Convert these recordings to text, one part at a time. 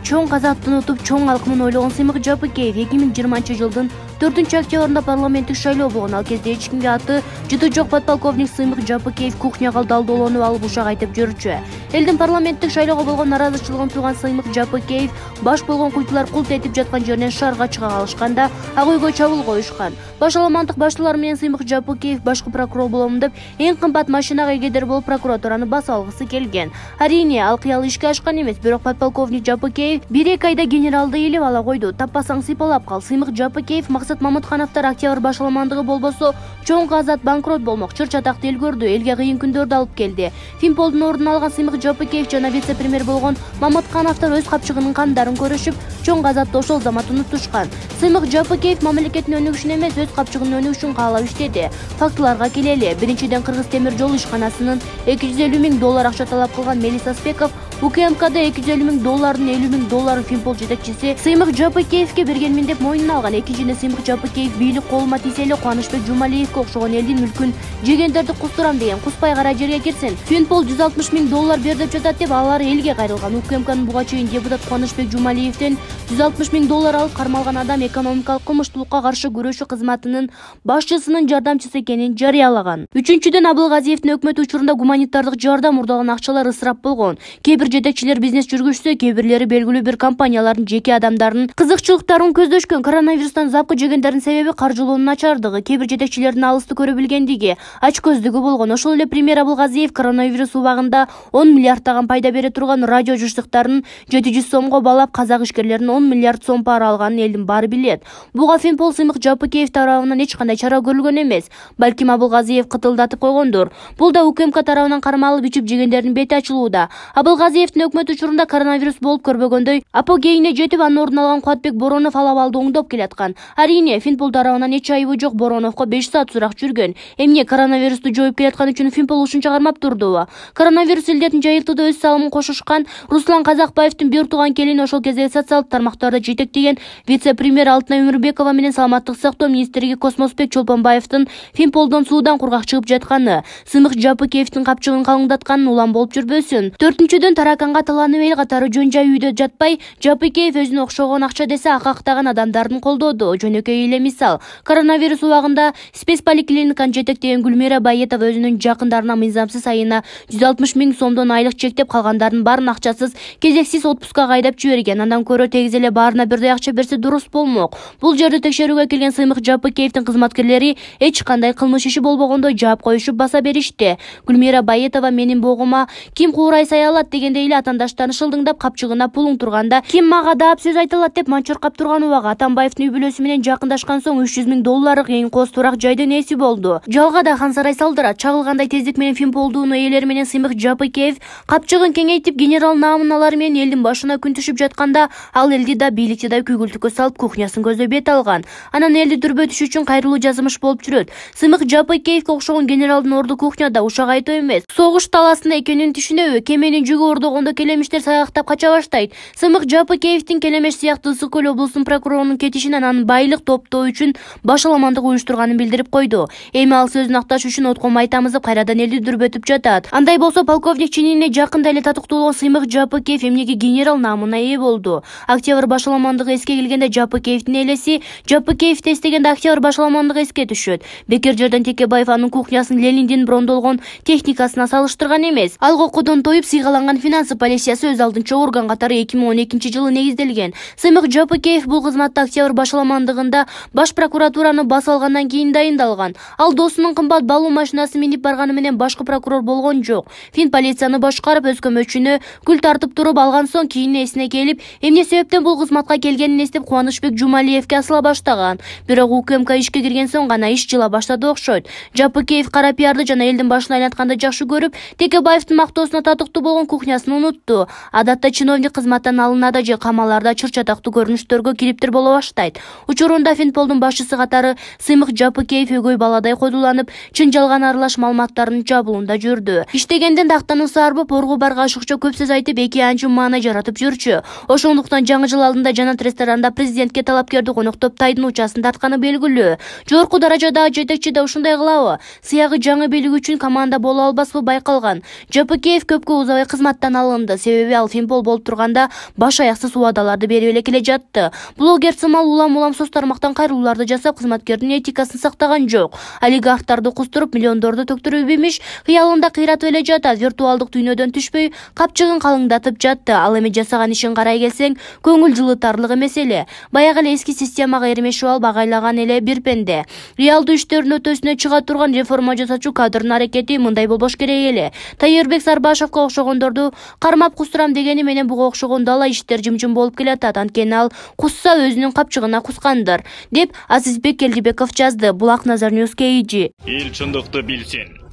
чоң казаттын утуп чоң алкымын ойлогон Сыймык Жапыкеев 2020-жылдын 4-октябрында парламенттик шайлоо болгон. Ал кезде эч кимге аты жыты жок подполковник Сыймык Жапыкеев кухняга далдоолонуп алып ушак айтып жүрчү. Элдин парламенттик шайлоого болгон наразычылыгын тууган Сыймык Жапыкеев баш болгон куйтулар култ этип жаткан жеринен шаарга чыга калышканда ак үйгө чабуул коюшкан. Башаламандык баштуулар менен Сыймык Жапыкеев башкы прокурор болом деп эң кымбат машинага эгедер болуп прокуратураны басып алгысы келген. Арине ал кыял ишке ашкан эмес, бирок подполковник Жапыкеев 1-2 айда генералды илип ала койду. Таппасаң сыйпалап кал. Сыймык Жапыкеев Максат Мамыткановдор октябрь башаламандыгы болбосо чоң казат банкрот болмок. Чыр чатакты эл көрдү, элге кыйын күндөрдү алып келди. Финполдун ордун алган Сыймык Жапыкеев жана вице-премьер болгон Мамыткановдор өз капчыгынын кандарын көрүшүп, чоң казатты ошол замат унутушкан. Сыймык Жапыкеев мамлекеттин өнүгүшүн эмес, өз капчыгынын өнүгүшүн каалап иштеди. Фактыларга келели. Биринчиден, Кыргыз темир жол ишканасынын $250,000 акча талап кылган Мелис Аспеков УКМКда $250,000 $50,000 Финпол жетекчиси Сыймык Жапыкеевке бергенмин деп мойнуна алган. Экинчиден, Сыймык Жапыкеев бийлик колума тисе эле Кубанычбек Жумалиевке окшогон элдин мүлкүн жегендерди кустурам деген куспай кара жерге кирсин. Финпол $160,000 бер деп жатат деп алар элге кайрылган. УКМКнын буга чейин депутат Кубанычбек Жумалиевден $160,000 алып кармалган адам экономикалык кылмыштуулукка каршы күрөшүү кызматынын башчысынын жардамчысы экенин жарыялаган. Үчүнчүдөн, Абылгазиевдин өкмөт учурунда гуманитардык жардам урдаган акчалар ысырап болгон. Кээ бир жетекчилер бизнес жүргүзсө, кээ бирлери белгилүү бир компаниялардын жеке адамдарынын кызыкчылыктарын көздөшкөн. Коронавирустан запкы жегендердин себеби каржылоонун начардыгы, кээ бир жетекчилердин алысты көрө билгендиги, ачкөздүгү болгон. Ошол эле премьер Абылгазиев коронавирус убагында 10 миллиардтаган пайда бере турган радио жыштыктарын 700 сомго балап, казак ишкерлеринин 10 миллиард сом пара алганын элдин баары билет. Буга Финпол Сыймык Жапыкеев тарабынан эч кандай чара көрүлгөн эмес. Балким Абылгазиев кытылдатып койгондур. Бул да УКМК тарабынан кармалып ичип жегендердин бети ачылууда. Абылгазиевдин өкмөт учурунда коронавирус болуп көрбөгөндөй апогейине жетип, анын ордун алган Кубатбек Боронов ал абалды оңдоп келаткан. Арине, Финпол тарабынан эч айыбы жок. Бороновго 5 саат сурак жүргөн. Эмне коронавирусту жоюп келаткан үчүн Финпол ушунча кармап турдубу? Коронавирус илдетин жайылтууда өз салымын кошушкан Руслан Казакбаевдин бир тууган келини, ошол кезде социалдык тармактарда жетектеген вице-премьер Алтынай Өмүрбекова менен саламаттык сактоо министри Космосбек Чолпонбаевдин Финполдон суудан кургак чыгып жатканы, Сыймык Жапыкеевдин капчыгын калыңдатканын улам болуп жүрбөсүн. Төртүнчүдөн, тараканга таланып эл катары жөн жай үйдө жатпай, Жапыкеев өзүнө окшогон акча десе акактаган адамдардын колдоду. Жөнөкөй эле мисал. Коронавирус убагында спецполиклиниканы жетектеген Гүлмира Байетова өзүнүн жакындарына мыйзамсыз айына 160,000 сомдон айлык чектеп, калгандардын баарын акчасыз кезексиз отпускага айдап жиберген. Андан көрө тегиз эле баарына бирдей акча берсе дурус болмок. Бул жерди текшерүүгө келген Сыймык Жапыкеевдин кызматкерлери эч кандай кылмыш иши болбогондой жаап коюшуп баса беришти. Гүлмира Байетова менин богума ким куурай сай алат дегендей эле атандаштарын шылдыңдап, капчыгына пулуң турганда ким мага даап сөз айта алат деп манчуркап турган убагы Атамбаевдин үй бүлөсү менен жакындашкан соң $300,000 эң коз турак жайдын ээси болду. Жалга да Хансарай салдырат. Чагылгандай тездик менен Финполдун ээлери менен Сыймык Жапыкеев капчыгын кеңейтип, генерал наамын алар менен элдин башына күн түшүп жатканда, ал элди да бийликти да күйгүлтүккө салып кухнясын көздөй бет алган. Анан элди дүрбөтүш үчүн кайрылуу жазымыш болуп жүрөт. Сыймык Жапыкеевке окшогон генералдын орду кухняда ушак айтуу эмес, согуш таласында экенин түшүнөбү? Кеменин жүгү ордогондо келемиштер саякактап кача баштайт. Сыймык Жапыкеевдин Келемеш сыяктуу Ысык көл облусунун прокурорунун кетишинен анын байлык топтоо үчүн башаламандык уюштурганын билдирип койду. Эми ал сөзүн акташ үчүн отком айтамызып, кайрадан элди дүрбөтүп жатат. Андай болсо полковник чинине жакында эле татыктуу болгон Сыймык Жапыкеев эмнеге генерал наамына ээ болду? Октябрь башаламандыгы эске келгенде Жапыкеевдин элеси, Жапыкеевди эстегенде октябрь башаламандыгы эске түшөт. Бекер жерден Текебаев анын кухнясын Лениндин брондолгон техникасына салыштырган эмес. Алгокудон тоюп сыйгаланган финансы полициясы өз алдынча орган катары 2012-жылы негизделген. Сыймык Жапыкеев бул кызматта октябрь башаламандыгында баш прокуратураны басып алгандан кийин дайындалган. Ал досунун кымбат балуу машинасы минип барганы менен башкы прокурор болгон жок. Фин полицияны башкарып, өз көмөчүнө гүл тартып туруп алган соң кийин эсине келип, эмне себептен бул кызматка келгенин эстеп Кубанычбек Жумалиевке асыла баштаган. Бирок УКМК ишке кирген соң гана иш жыла баштады окшойт. Жапыкеев кара пиарды жана элдин башын айлатканды жакшы көрүп, Текебаевдин мактоосуна татыктуу болгон кухнясын унутту. Адатта чиновник кызматтан алынады же камаларда чыр-чатактуу көрүнүштөргө кириптир боло баштайт. Учурунда Финполдун башчысы катары Сыймык Жапыкеев өгөй баладай койдуланып, чын жалган аралаш маалыматтардын жабылуунда жүрдү. Иштегенден дактануу сарбып, оргу барга ашыкча көп сөз айтып, эки анчы маана жаратып жүрчү. Ошондуктан жаңы жыл алдында Жанат ресторанында президентке талапкерди коноктоп тайдын учасын тартканы белгилүү. Жогорку даражадагы жетекчи да ушундай кылабы? Сыягы жаңы бийлик үчүн команда боло албаспы байкалган. Жапыкеев көпкө узабай кызматтан жашоодон алынды, себеби ал фимпол болуп турганда баш аяксыз убадаларды берип эле келе жатты. Блогер сымал улам соц тармактан кайрылууларды жасап, кызматкердин этикасын сактаган жок. Олигархтарды кустуруп, миллиондорду төктүрүп эмиш, кыялында кыйратып эле жатат. Виртуалдык дүйнөдөн түшпөй, капчыгын калыңдатып жатты. Ал эми жасаган ишин карай келсең, көңүл жылытарлык эмес эле. Баягы эле эски системага эрмешип алып багайлаган эле бир пенде. Реалдуу иштердин өтөсүнө чыга турган реформа жасачу кадрдын аракети мындай болбош керек эле. Тайырбек Сарбашевго окшогондорду кармап кустурам дегени менен буга окшогон дала иштер жымжым болуп келатат. Анткени ал кусса өзүнүн капчыгына кускандыр, деп Азизбек Келдибеков жазды. Булак Назар Ньюс KG. Эл чындыкты билсин.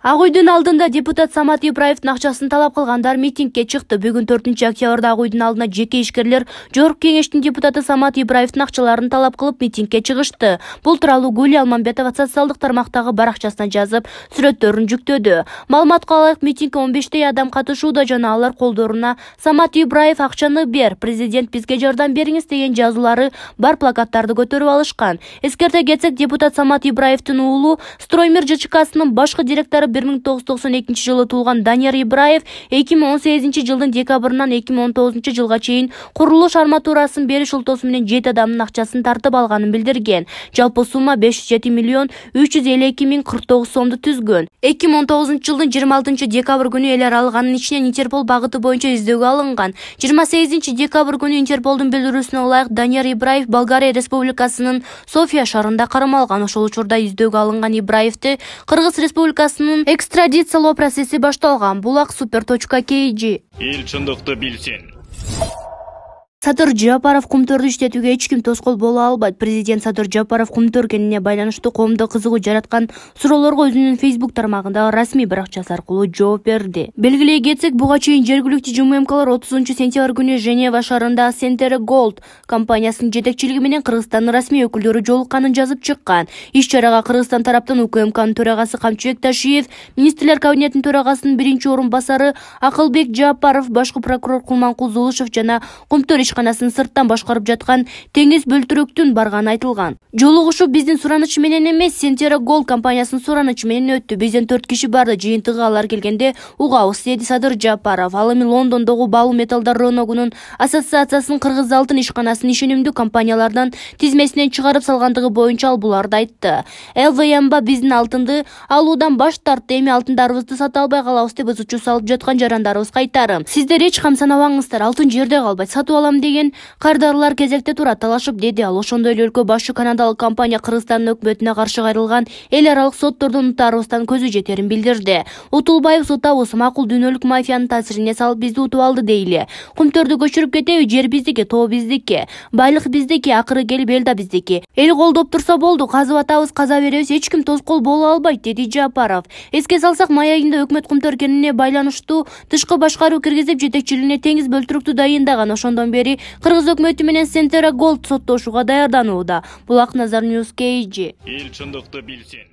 Ак үйдүн алдында депутат Самат Ибраевдин акчасын талап кылгандар митингге чыкты. Бүгүн 4-октябрда Ак үйдүн алдына жеке ишкерлер Жогорку кеңештин депутаты Самат Ибраевдин акчаларын талап кылып митингге чыгышты. Бул тууралуу Гулия Алмамбетова социалдык тармактагы баракчасына жазып, сүрөттөрүн жүктөдү. Маалыматка ылайык, митингге 15 адам катышууда жана алар колдоруна Самат Ибраев акчаны бер, президент бизге жардам бериңиз деген жазуулары бар плакаттарды көтөрүп алышкан. Эскерте кетсек, депутат Самат Ибраевдин уулу Строймир ЖЧКсынын башкы директору 1992 жылы туулган Данияр Ибраев 2018 жылдын декабрынан 2019 жылга чейин курулуш арматурасын бериш өлтөсү менен 7 адамдын акчасын тартып алганын билдирген. Жалпы сумма 507 миллион 352 миң 49 сомду түзгөн. 2019 жылдын 26 декабрь күнү эл аралыгынын ичинен Интерпол багыты боюнча издөөгө алынган. 28 декабрь күнү Интерполдун билдирүүсүнө ылайык Данияр Ибраев Болгария Республикасынын София шаарында кармалган. Ошол учурда издөөгө алынган Ибраевди Кыргыз Республикасынын экстрадициялоо процесси башталган. Булак Super.KG. Эл чындыкты билсин. Садыр Жапаров Кумтөрдү иштетүүгө эч ким тоскоол боло албайт. Президент Садыр Жапаров Кумтөр кенине байланыштуу коомдо кызыгуу жараткан суроолорго өзүнүн Facebook тармагындагы расмий баракчасы аркылуу жооп берди. Белгилей кетсек, буга чейин жергиликтүү ЖММКлар 30 сентябрь күнү Женева шаарында Center Gold компаниясынын жетекчилиги менен Кыргызстандын расмий өкүлдөрү жолукканын жазып чыккан. Иш-чарага Кыргызстан тараптан УКМКнын төрагасы Камчыбек Ташиев, министрлер кабинетинин төрагасынын биринчи орун басары Акылбек Жапаров, башкы прокурор Кулманкул Зулушев жана Кумтөр ишканасын сырттан башкарып жаткан Теңиз Бөлтүрөктүн барганы айтылган. Жолугушуу биздин сураныч менен эмес, Center Gold компаниясынын суранычы менен өттү. Бизден 4 киши барды. Жыйынтыгы алар келгенде угабыз, деди Садыр Жапаров. Ал эми Лондондогу Баалуу металлдар рыногунун ассоциациясынын Кыргыз алтын ишканасынын ишенимдүү компаниялардан тизмесинен чыгарып салгандыгы боюнча ал буларды айтты. ЛВМБ биздин алтынды алуудан баш тартты. Эми алтындарыбызды сата албай калабыз деп ызычуу салып жаткан жарандарыбыз кайтарым. Сиздер эч кам санабаңыздар, алтын жерде калбайт, сатып алам деген кардарлар кезекте турат, талашып, деди ал. Ошондой эле өлкө башчы канадалык компания Кыргызстандын өкмөтүнө каршы кайрылган эл аралык соттордун утаарыбыздан көзү жетерин билдирди. Утулбаев сутабыз, макул дүйнөлүк мафиянын таасирине салып бизди утуп алды дейли. Кумтөрдү көчүрүп кетеби? Жер биздики, тоо биздики, байлык биздики, акыры келип эл да биздики. Эл колдоп турса болду, казып атабыз, каза беребиз, эч ким тоскоол боло албайт, деди Жапаров. Эске салсак, май айында өкмөт Кумтөр кенине байланыштуу тышкы башкаруу киргизип, жетекчилигине Теңиз Бөлтүрөктү дайындаган. Ошондон бери Кыргыз өкмөтү менен Center Gold соттошууга даярданууда. Булак Назар Ньюс KG. Эл чындыкты билсин.